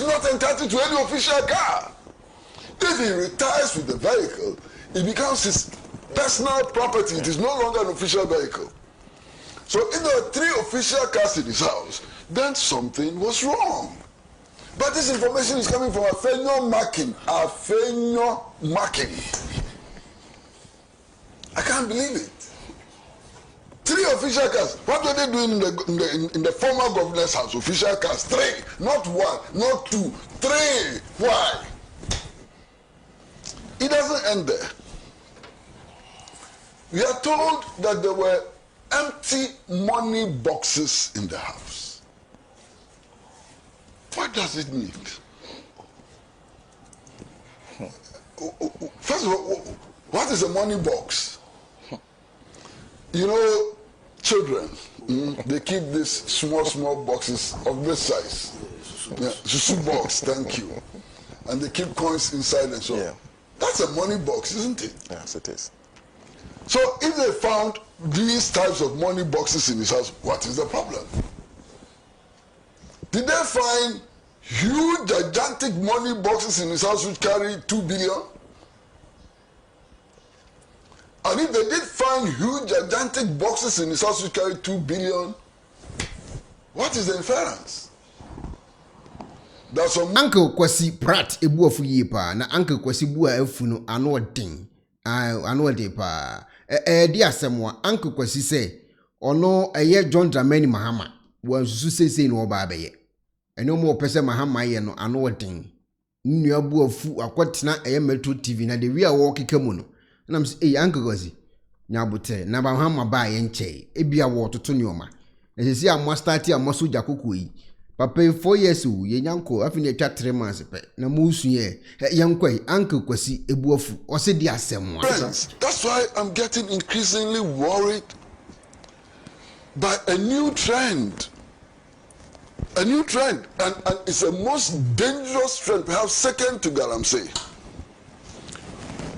is not entitled to any official car. If he retires with the vehicle, it becomes his personal property. It is no longer an official vehicle. So if there are 3 official cars in his house, then something was wrong. But this information is coming from Afenyo Marking. Afenyo Marking. I can't believe it. 3 official cars. What were they doing in the former governor's house? Official cars. 3. Not 1, not 2. 3. Why? It doesn't end there. We are told that there were empty money boxes in the house. What does it mean? First of all, what is a money box? You know, children, they keep these small boxes of this size. Susu box, thank you. And they keep coins inside and so on. That's a money box, isn't it? Yes, it is. So if they found these types of money boxes in his house, what is the problem? Did they find huge, gigantic money boxes in his house which carry 2 billion? And if they did find huge, gigantic boxes in his house which carry 2 billion, what is the inference? That's some Uncle Kwasi Pratt ebuafu yi pa na Uncle Kwasi bua afu no ano odin ano de pa di asemwa Uncle Kwasi say ono John Mahama wansusu sese no oba abeye eno mo pese Mahama ye no ano odin nnua buafu akotena Metro TV na de wi a wo keka mu no na say Uncle Kwasi nyabote na Mahama ba ye nche ebia wo toto nyoma na sese a mo start a mo so jakoko yi Papa 4 years ye nyanko afini etwa 3 months pe na musu ye yankoi Uncle Kwasi ebuafu ose di asemwa. That's why I'm getting increasingly worried by a new trend. A new trend, and it's the most dangerous trend, perhaps second to Galamsey.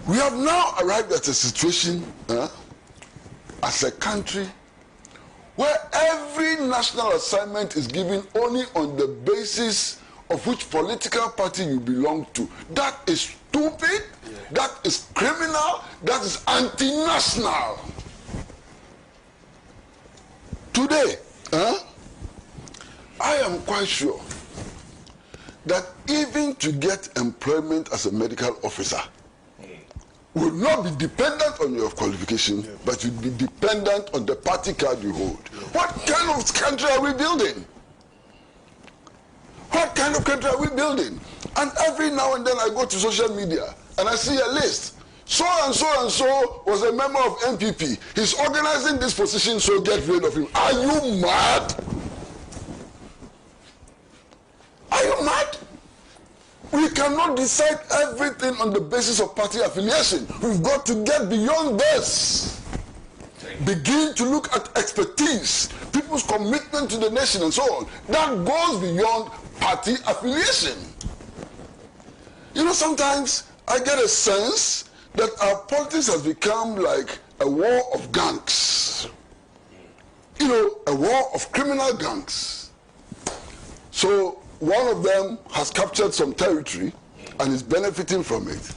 We have now arrived at a situation as a country where every national assignment is given only on the basis of which political party you belong to. That is stupid, that is criminal, that is anti-national. Today, I am quite sure that even to get employment as a medical officer will not be dependent on your qualification, but will be dependent on the party card you hold. What kind of country are we building? What kind of country are we building? And every now and then I go to social media and I see a list. So and so and so was a member of MPP. He's organizing this position, so get rid of him. Are you mad? Are you mad? We cannot decide everything on the basis of party affiliation. We've got to get beyond this. Begin to look at expertise, people's commitment to the nation and so on. That goes beyond party affiliation. You know, sometimes I get a sense that our politics has become like a war of gangs. You know, a war of criminal gangs. So one of them has captured some territory and is benefiting from it.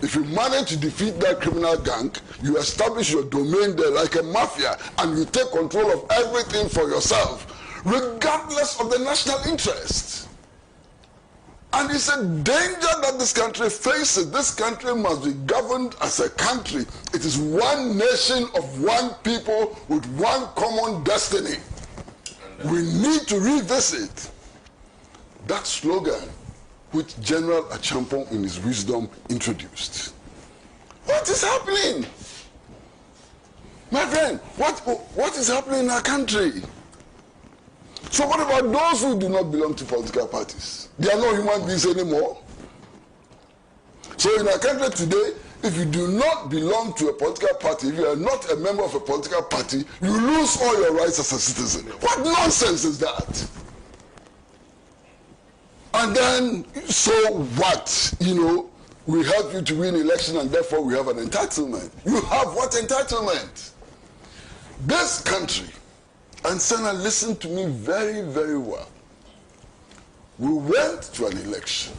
If you manage to defeat that criminal gang, you establish your domain there like a mafia and you take control of everything for yourself, regardless of the national interest. And it's a danger that this country faces. This country must be governed as a country. It is one nation of one people with one common destiny. We need to revisit that slogan which General Achampong in his wisdom introduced. What is happening? My friend, what is happening in our country? So what about those who do not belong to political parties? They are not human beings anymore. So in our country today, if you do not belong to a political party, if you are not a member of a political party, you lose all your rights as a citizen. What nonsense is that? And then, so what? You know, we help you to win election and therefore we have an entitlement. You have what entitlement? This country, and Senna, listen to me very, very well. we went to an election.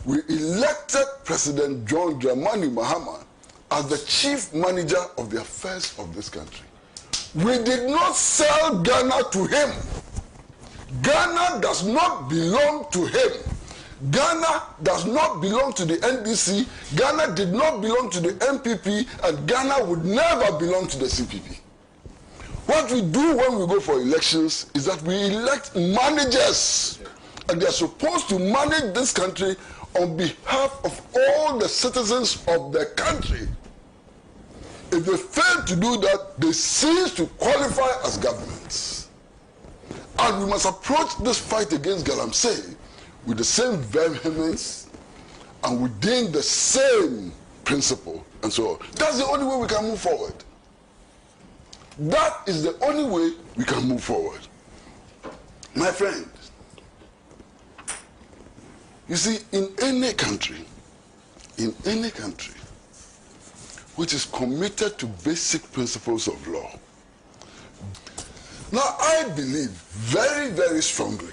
We elected President John Mahama as the chief manager of the affairs of this country. We did not sell Ghana to him. Ghana does not belong to him. Ghana does not belong to the NDC. Ghana did not belong to the MPP, and Ghana would never belong to the CPP. What we do when we go for elections is that we elect managers, and they are supposed to manage this country on behalf of all the citizens of the country. If they fail to do that, they cease to qualify as governments. And we must approach this fight against Galamsey with the same vehemence and within the same principle and so on. That's the only way we can move forward. That is the only way we can move forward. My friend, you see, in any country which is committed to basic principles of law, now I believe very, very strongly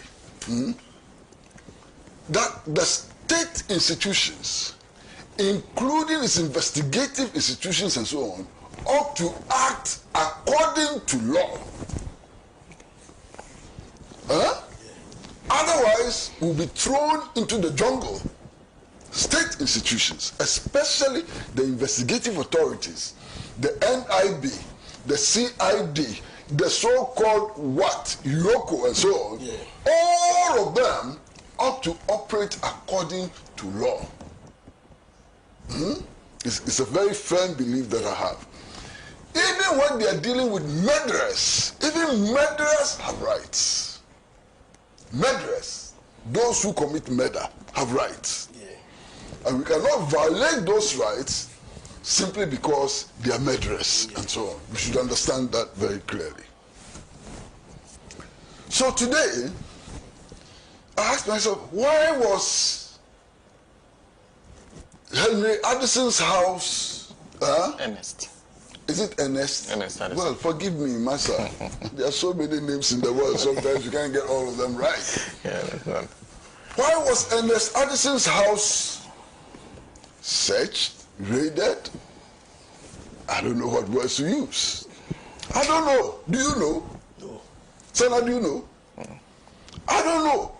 that the state institutions, including its investigative institutions and so on, ought to act according to law. Otherwise, we'll be thrown into the jungle. State institutions, especially the investigative authorities, the NIB, the CID, the so-called Yoko and so on, all of them ought to operate according to law. It's a very firm belief that I have. Even when they are dealing with murderers, even murderers have rights. Murderers, those who commit murder, have rights. And we cannot violate those rights simply because they are murderers and so on. We should understand that very clearly. So today, I asked myself, why was Henry Addison's house... Ernest. Is it Ernest? Ernest Addison. Well, forgive me, Massa. There are so many names in the world, sometimes you can't get all of them right. Yeah, that's right. Why was Ernest Addison's house searched, raided? I don't know what words to use. I don't know. Do you know? No. Senator, do you know? I don't know.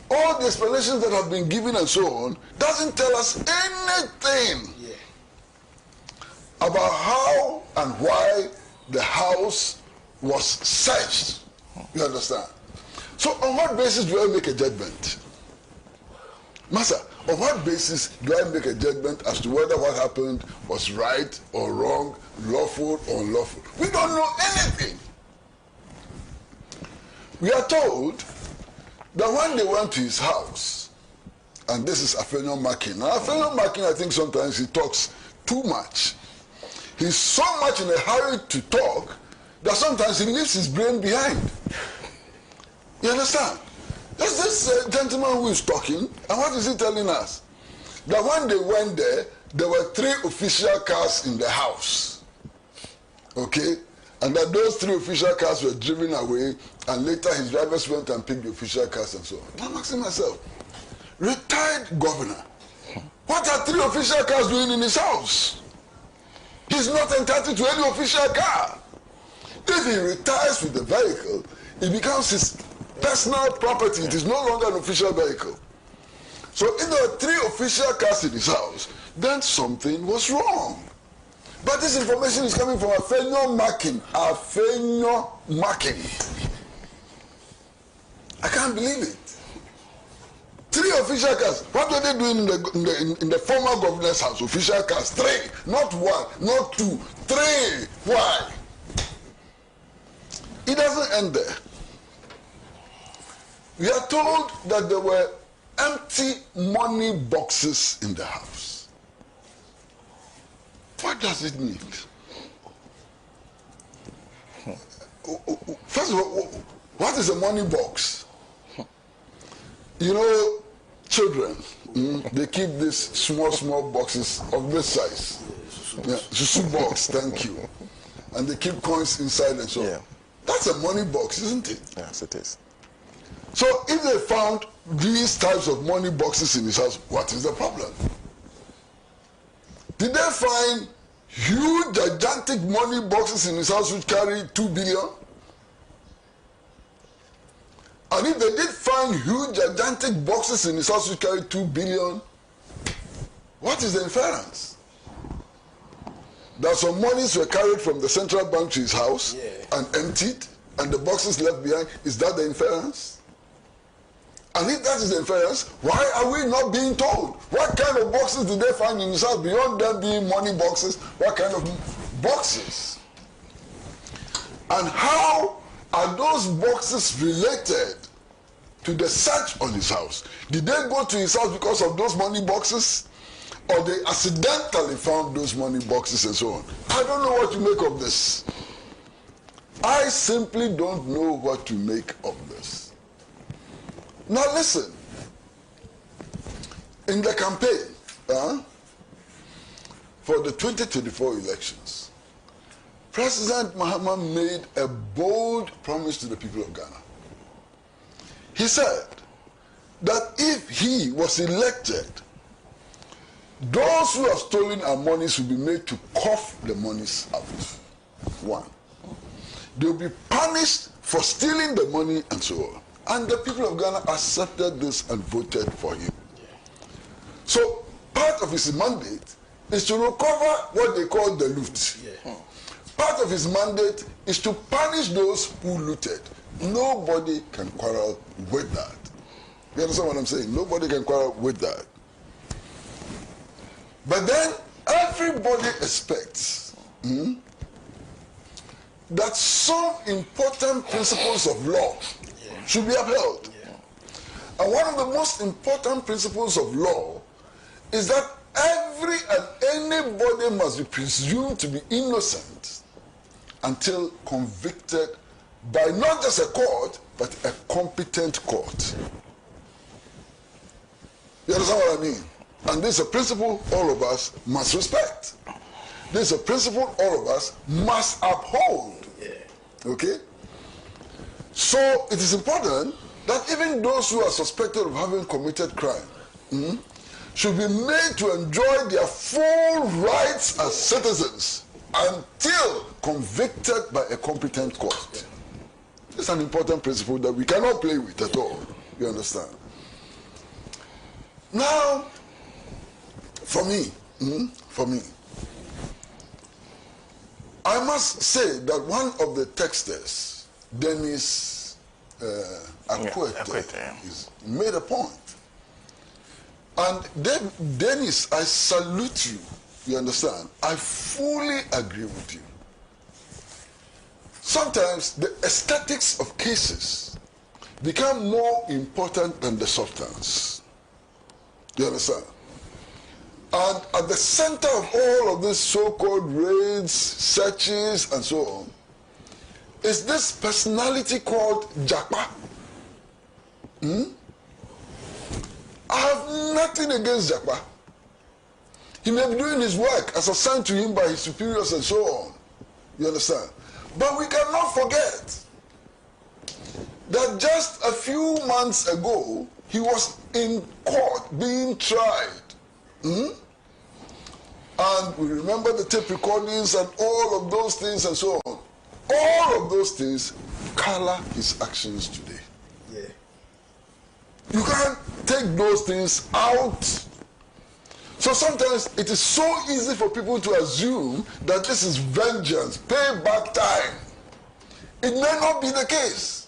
All the explanations that have been given and so on doesn't tell us anything about how and why the house was searched. You understand? So on what basis do I make a judgment? Master, on what basis do I make a judgment as to whether what happened was right or wrong, lawful or unlawful? We don't know anything. We are told that when they went to his house, and this is Afenyo Makin. Now, Afenyo Makin, I think sometimes he talks too much. He's so much in a hurry to talk that sometimes he leaves his brain behind. You understand? There's this gentleman who is talking, and what is he telling us? That when they went there were 3 official cars in the house. Okay? And that those 3 official cars were driven away, and later his drivers went and picked the official cars and so on. I'm asking myself, retired governor, what are 3 official cars doing in his house? He's not entitled to any official car. If he retires with the vehicle, it becomes his personal property. It is no longer an official vehicle. So if there were 3 official cars in his house, then something was wrong. But this information is coming from Afenyo Makin. Afenyo Makin. I can't believe it. 3 official cars. What were they doing in the former governor's house? Official cars. 3. Not 1, not 2. 3. Why? It doesn't end there. We are told that there were empty money boxes in the house. What does it mean? First of all, what is a money box? You know, children, they keep these small boxes of this size. Susu box, thank you. And they keep coins inside and so on. That's a money box, isn't it? Yes, it is. So if they found these types of money boxes in his house, what is the problem? Did they find huge, gigantic money boxes in his house which carry 2 billion? And if they did find huge, gigantic boxes in his house which carry 2 billion, what is the inference? That some monies were carried from the central bank to his house and emptied, and the boxes left behind. Is that the inference? And if that is the inference, why are we not being told? What kind of boxes did they find in his house beyond them being money boxes? What kind of boxes? And how are those boxes related to the search on his house? Did they go to his house because of those money boxes? Or they accidentally found those money boxes and so on? I don't know what to make of this. I simply don't know what to make of this. Now listen, in the campaign for the 2024 elections, President Mahama made a bold promise to the people of Ghana. He said that if he was elected, those who have stolen our monies will be made to cough the monies out. One. They will be punished for stealing the money and so on. And the people of Ghana accepted this and voted for him. So part of his mandate is to recover what they call the loot. Part of his mandate is to punish those who looted. Nobody can quarrel with that. You understand what I'm saying? Nobody can quarrel with that. But then everybody expects that some important principles of law should be upheld. And one of the most important principles of law is that every and anybody must be presumed to be innocent until convicted by not just a court, but a competent court. You understand what I mean? And this is a principle all of us must respect. This is a principle all of us must uphold. Okay? So it is important that even those who are suspected of having committed crime should be made to enjoy their full rights as citizens until convicted by a competent court. It's an important principle that we cannot play with at all. You understand? Now, for me, I must say that one of the texters, Dennis Ekuonaba, made a point. And Dennis, I salute you. You understand? I fully agree with you. Sometimes the aesthetics of cases become more important than the substance. You understand? And at the center of all of these so-called raids, searches, and so on, is this personality called Japa. I have nothing against Japa. He may be doing his work as assigned to him by his superiors and so on. You understand? But we cannot forget that just a few months ago, he was in court being tried. And we remember the tape recordings and all of those things and so on. All of those things color his actions today. You can't take those things out. So sometimes it is so easy for people to assume that this is vengeance, payback time. It may not be the case.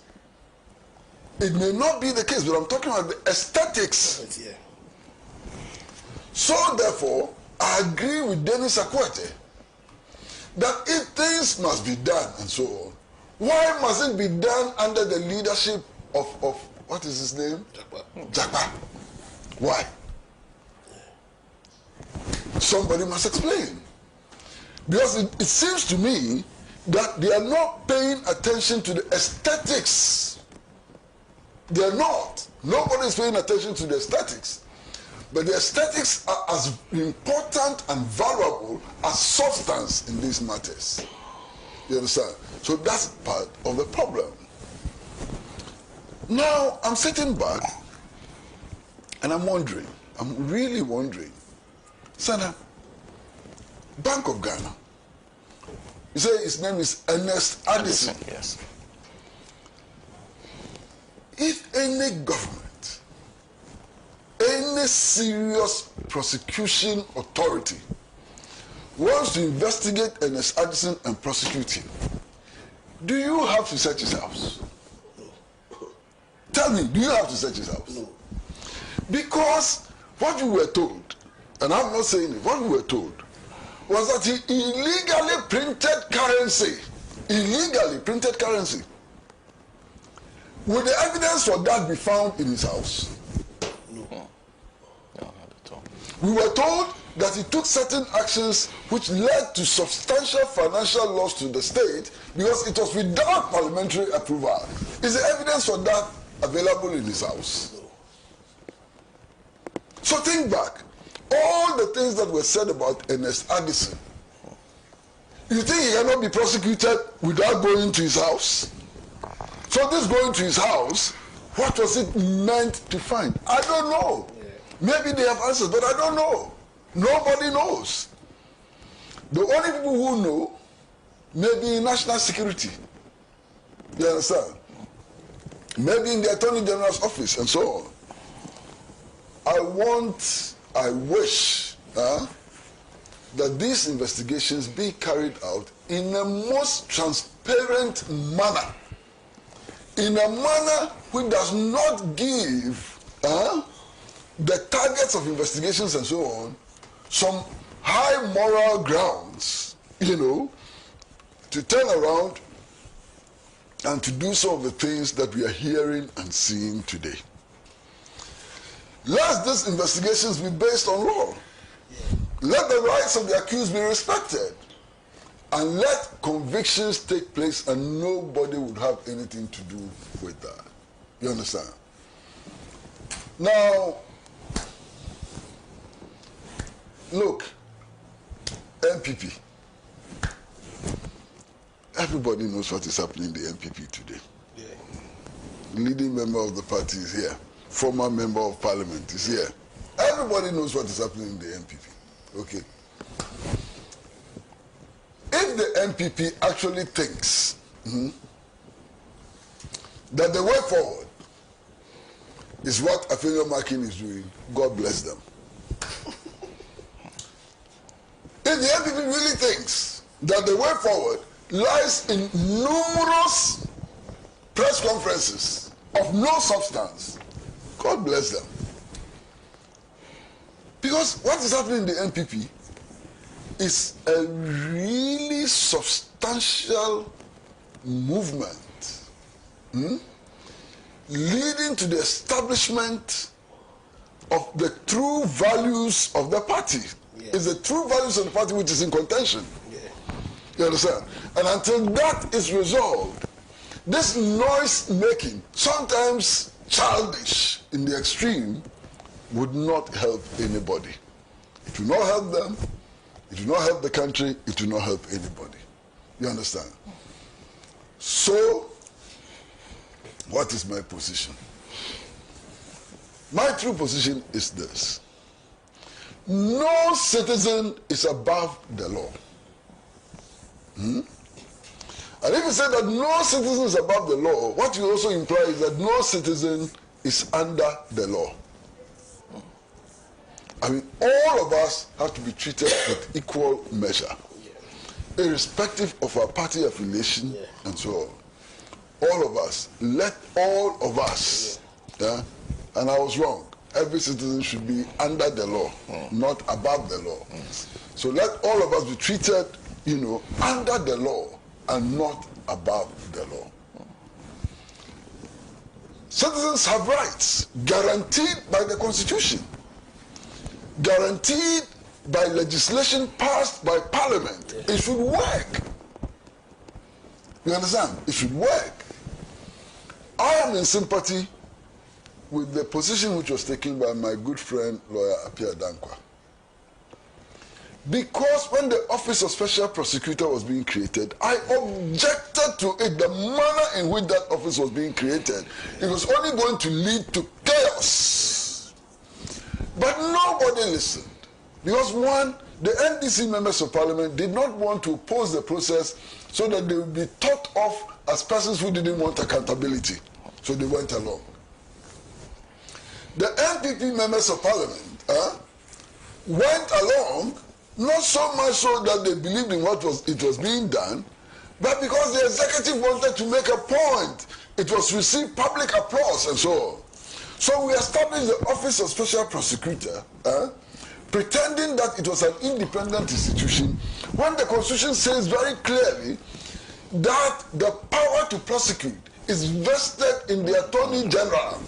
It may not be the case, but I'm talking about the aesthetics. So therefore, I agree with Dennis Ekuonaba that if things must be done and so on, why must it be done under the leadership of what is his name? Japa. Why? Somebody must explain. Because it seems to me that they are not paying attention to the aesthetics. They are not. Nobody is paying attention to the aesthetics. But the aesthetics are as important and valuable as substance in these matters. You understand? So that's part of the problem. Now, I'm sitting back and I'm wondering, I'm really wondering, Sana, Bank of Ghana, you say his name is Ernest Addison. Yes. If any government, any serious prosecution authority wants to investigate Ernest Addison and prosecute him, do you have to search his house? Tell me, do you have to search his house? No. Because what we were told, and I'm not saying it, what we were told was that he illegally printed currency. Illegally printed currency. Would the evidence for that be found in his house? No. No, not at all. We were told that he took certain actions which led to substantial financial loss to the state because it was without parliamentary approval. Is the evidence for that available in his house? No. So think back. All the things that were said about Ernest Addison, you think he cannot be prosecuted without going to his house? So this going to his house, what was it meant to find? I don't know. Yeah. Maybe they have answers, but I don't know. Nobody knows. The only people who know may be in national security. You understand? Maybe in the Attorney General's office and so on. I wish that these investigations be carried out in a most transparent manner. In a manner which does not give the targets of investigations and so on some high moral grounds, to turn around and to do some of the things that we are hearing and seeing today. Let these investigations be based on law. Let the rights of the accused be respected. And let convictions take place and nobody would have anything to do with that. You understand? Now, look, MPP. Everybody knows what is happening in the MPP today. Yeah. Leading member of the party is here. Former member of parliament is here. Everybody knows what is happening in the MPP. Okay? If the MPP actually thinks that the way forward is what Afenyo Makin is doing, God bless them. If the MPP really thinks that the way forward lies in numerous press conferences of no substance, God bless them. Because what is happening in the MPP is a really substantial movement leading to the establishment of the true values of the party. Yeah. It's the true values of the party which is in contention. Yeah. You understand? And until that is resolved, this noise making, sometimes childish in the extreme, would not help anybody. It will not help them. It will not help the country. It will not help anybody. You understand? So, what is my position? My true position is this. No citizen is above the law. And if you say that no citizen is above the law, what you also imply is that no citizen is under the law. I mean, all of us have to be treated with equal measure, irrespective of our party affiliation and so on. All of us, let all of us, and I was wrong. Every citizen should be under the law, not above the law. So let all of us be treated, under the law and not above the law. Citizens have rights guaranteed by the Constitution, guaranteed by legislation passed by Parliament. It should work. You understand? It should work. I am in sympathy with the position which was taken by my good friend, lawyer Apia Dankwa. Because when the Office of Special Prosecutor was being created, I objected to it, the manner in which that office was being created. It was only going to lead to chaos. But nobody listened. Because one, the NDC members of parliament did not want to oppose the process so that they would be thought of as persons who didn't want accountability. So they went along. The NPP members of parliament went along, not so much so that they believed in what was being done, but because the executive wanted to make a point. It was received public applause and so on. So we established the Office of Special Prosecutor, pretending that it was an independent institution, when the Constitution says very clearly that the power to prosecute is vested in the Attorney General.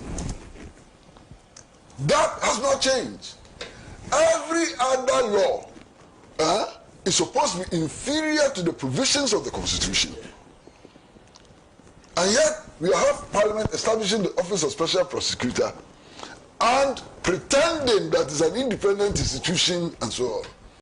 That has not changed. Every other law is supposed to be inferior to the provisions of the Constitution. And yet, we have Parliament establishing the Office of Special Prosecutor and pretending that it's an independent institution and so on.